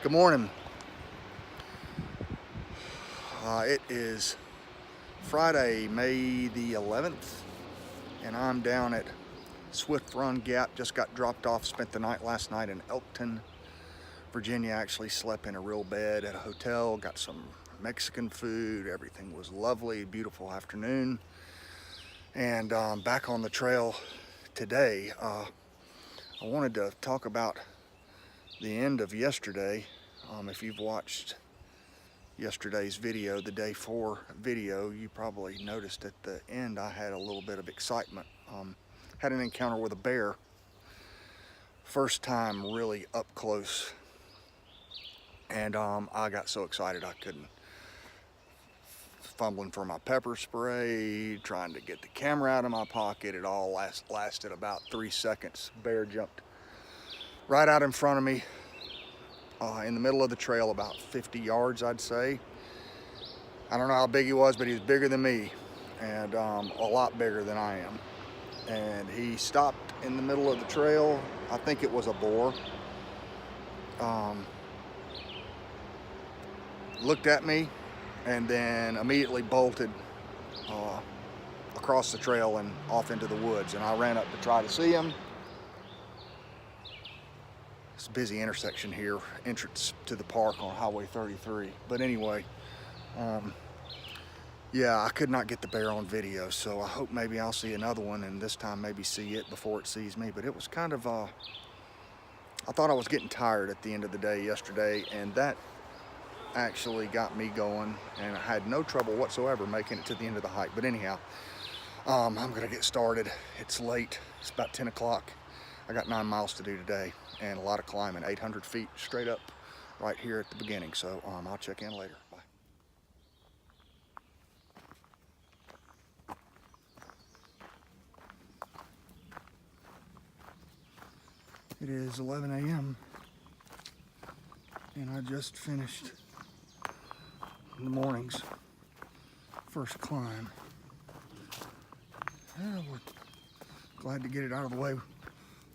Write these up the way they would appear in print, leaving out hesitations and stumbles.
Good morning. It is Friday, May the 11th, and I'm down at Swift Run Gap. Just got dropped off, spent the night last night in Elkton, Virginia. Actually slept in a real bed at a hotel, got some Mexican food. Everything was lovely, beautiful afternoon. And back on the trail today. I wanted to talk about the end of yesterday. If you've watched yesterday's video, the day 4 video, you probably noticed at the end I had a little bit of excitement. Had an encounter with a bear. First time really up close. And I got so excited I couldn't. Fumbling for my pepper spray, trying to get the camera out of my pocket. It all lasted about 3 seconds. Bear jumped right out in front of me. In the middle of the trail, about 50 yards, I'd say. I don't know how big he was, but he was bigger than me, and a lot bigger than I am. And he stopped in the middle of the trail. I think it was a boar. Looked at me, and then immediately bolted across the trail and off into the woods. And I ran up to try to see him. It's a busy intersection here, entrance to the park on Highway 33. But anyway, yeah, I could not get the bear on video, so I hope maybe I'll see another one, and this time maybe see it before it sees me. But it was kind of, I thought I was getting tired at the end of the day yesterday, and that actually got me going, and I had no trouble whatsoever making it to the end of the hike. But anyhow, I'm gonna get started. It's late, it's about 10 o'clock. I got 9 miles to do today and a lot of climbing, 800 feet straight up right here at the beginning. So I'll check in later. Bye. It is 11 a.m. and I just finished the morning's first climb. We're glad to get it out of the way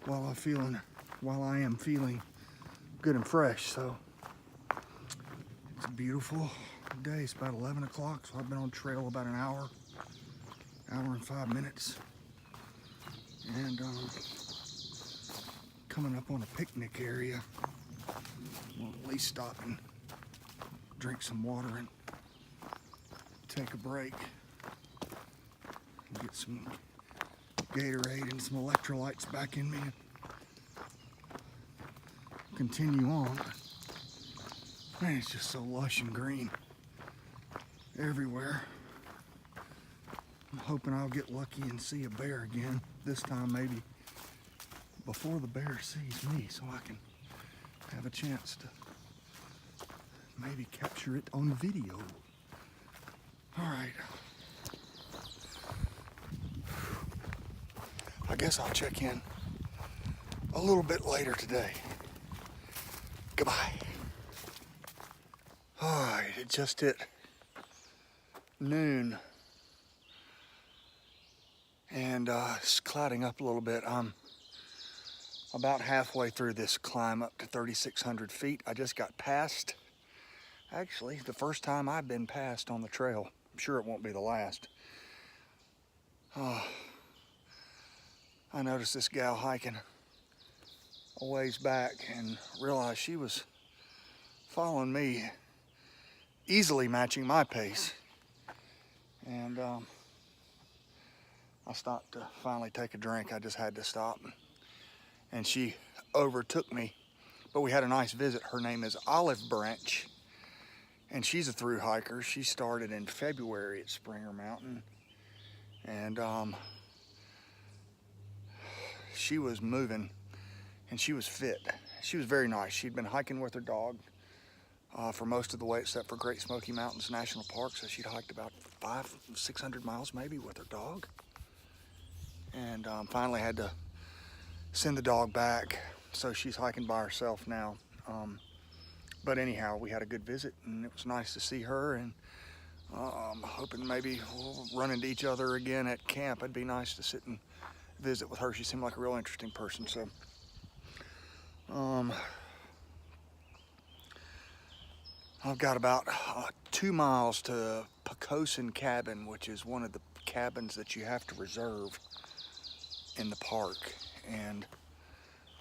while I am feeling good and fresh. So it's a beautiful day. It's about 11 o'clock, so I've been on trail about an hour and 5 minutes, and coming up on a picnic area. We'll at least stop and drink some water and take a break and get some Gatorade and some electrolytes back in me and continue on. Man, it's just so lush and green everywhere. I'm hoping I'll get lucky and see a bear again. This time maybe before the bear sees me, so I can have a chance to maybe capture it on video. All right. I guess I'll check in a little bit later today. Goodbye. All right, it just hit noon, and it's clouding up a little bit. I'm about halfway through this climb up to 3,600 feet. I just got passed. Actually, the first time I've been passed on the trail. I'm sure it won't be the last. I noticed this gal hiking a ways back and realized she was following me, easily matching my pace. And I stopped to finally take a drink. I just had to stop. And she overtook me, but we had a nice visit. Her name is Olive Branch, and she's a through hiker. She started in February at Springer Mountain, and she was moving, and she was fit. She was very nice. She'd been hiking with her dog for most of the way, except for Great Smoky Mountains National Park, so she'd hiked about 500-600 miles maybe with her dog, and finally had to send the dog back, so she's hiking by herself now. But anyhow, we had a good visit, and it was nice to see her, and I'm hoping maybe we'll run into each other again at camp. It'd be nice to sit and visit with her. She seemed like a real interesting person. So I've got about 2 miles to Pocosin Cabin, which is one of the cabins that you have to reserve in the park. And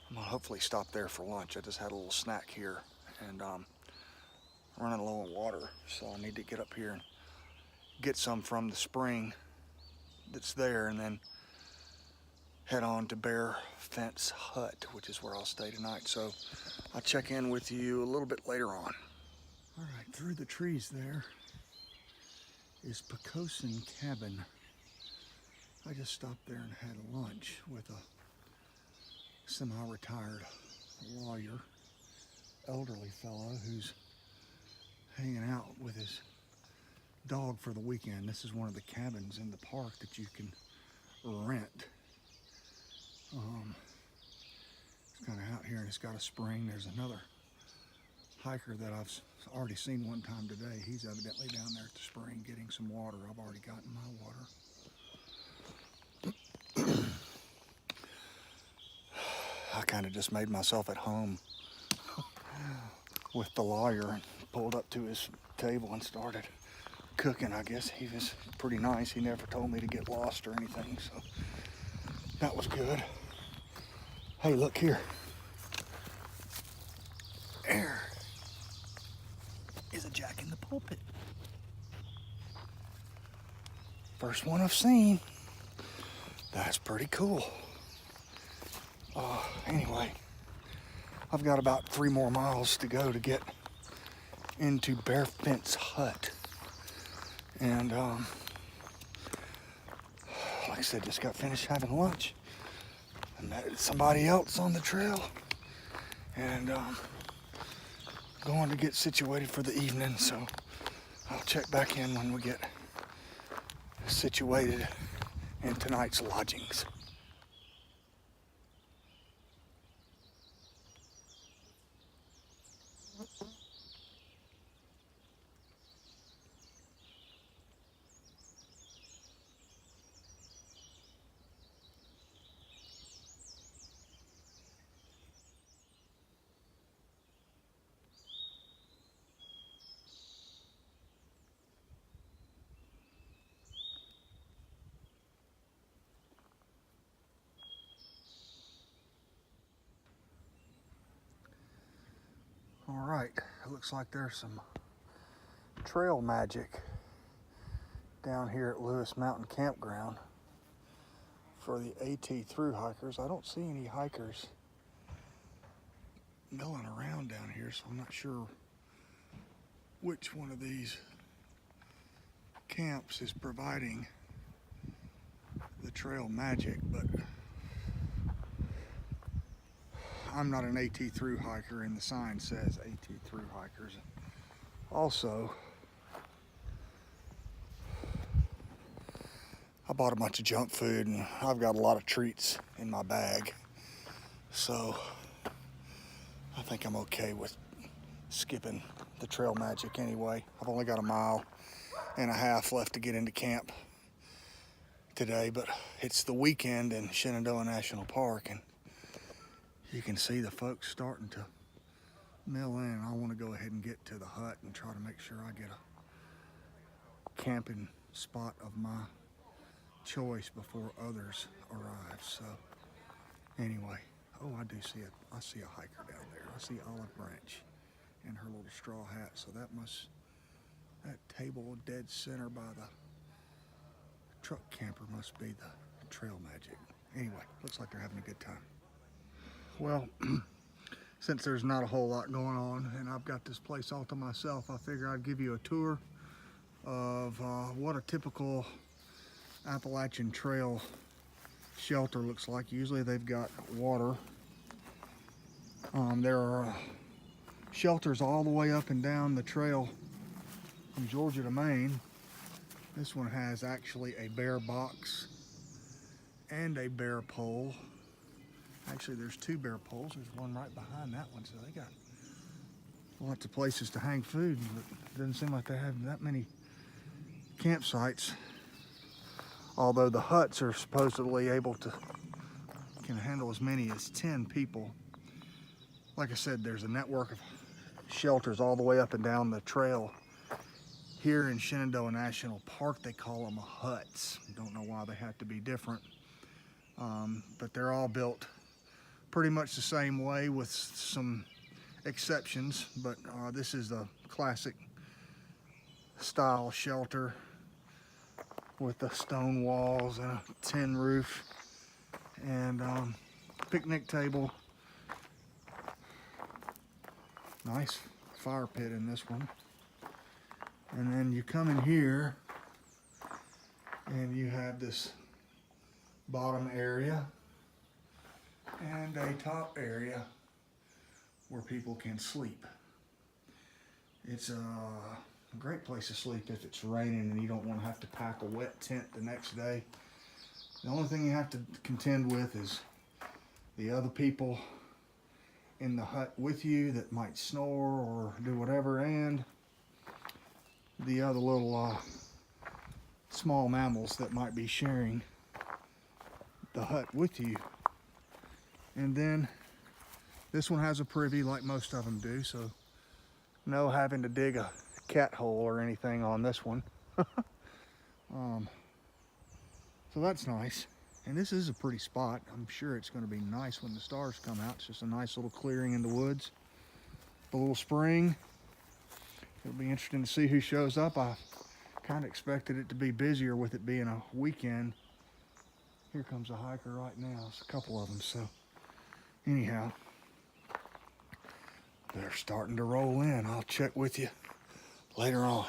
I'm gonna hopefully stop there for lunch. I just had a little snack here, and running low on water, so I need to get up here and get some from the spring that's there, and then head on to Bear Fence Hut, which is where I'll stay tonight. So I'll check in with you a little bit later on. All right, through the trees there is Pocosin Cabin. I just stopped there and had lunch with a semi-retired lawyer, elderly fellow who's hanging out with his dog for the weekend. This is one of the cabins in the park that you can rent. It's kind of out here, and it's got a spring. There's another hiker that I've already seen one time today. He's evidently down there at the spring getting some water. I've already gotten my water. I kind of just made myself at home with the lawyer and pulled up to his table and started cooking. I guess he was pretty nice. He never told me to get lost or anything, so that was good. Hey, look here. There is a Jack in the Pulpit. First one I've seen. That's pretty cool. Anyway, I've got about 3 more miles to go to get into Bear Fence Hut. And like I said, just got finished having lunch. I met somebody else on the trail, and going to get situated for the evening. So I'll check back in when we get situated in tonight's lodgings. All right, it looks like there's some trail magic down here at Lewis Mountain Campground for the AT through hikers. I don't see any hikers going around down here, so I'm not sure which one of these camps is providing the trail magic, but I'm not an AT through hiker, and the sign says AT through hikers. Also, I bought a bunch of junk food, and I've got a lot of treats in my bag, so I think I'm okay with skipping the trail magic anyway. I've only got 1.5 miles left to get into camp today, but it's the weekend in Shenandoah National Park, and you can see the folks starting to mill in. I want to go ahead and get to the hut and try to make sure I get a camping spot of my choice before others arrive. So anyway, oh, I see a hiker down there. I see Olive Branch in her little straw hat. So that table dead center by the truck camper must be the trail magic. Anyway, looks like they're having a good time. Well, since there's not a whole lot going on and I've got this place all to myself, I figure I'd give you a tour of what a typical Appalachian Trail shelter looks like. Usually they've got water. There are shelters all the way up and down the trail from Georgia to Maine. This one has actually a bear box and a bear pole. Actually, there's 2 bear poles. There's one right behind that one, so they got lots of places to hang food, but it doesn't seem like they have that many campsites. Although the huts are supposedly can handle as many as 10 people. Like I said, there's a network of shelters all the way up and down the trail. Here in Shenandoah National Park, they call them huts. Don't know why they have to be different, but they're all built pretty much the same way with some exceptions. But this is the classic style shelter with the stone walls and a tin roof and picnic table. Nice fire pit in this one. And then you come in here and you have this bottom area and a top area where people can sleep. It's a great place to sleep if it's raining and you don't want to have to pack a wet tent the next day. The only thing you have to contend with is the other people in the hut with you that might snore or do whatever, and the other little small mammals that might be sharing the hut with you. And then this one has a privy like most of them do, so no having to dig a cat hole or anything on this one. So that's nice. And this is a pretty spot. I'm sure it's going to be nice when the stars come out. It's just a nice little clearing in the woods. A little spring. It'll be interesting to see who shows up. I kind of expected it to be busier with it being a weekend. Here comes a hiker right now. It's a couple of them. So anyhow, they're starting to roll in. I'll check with you later on.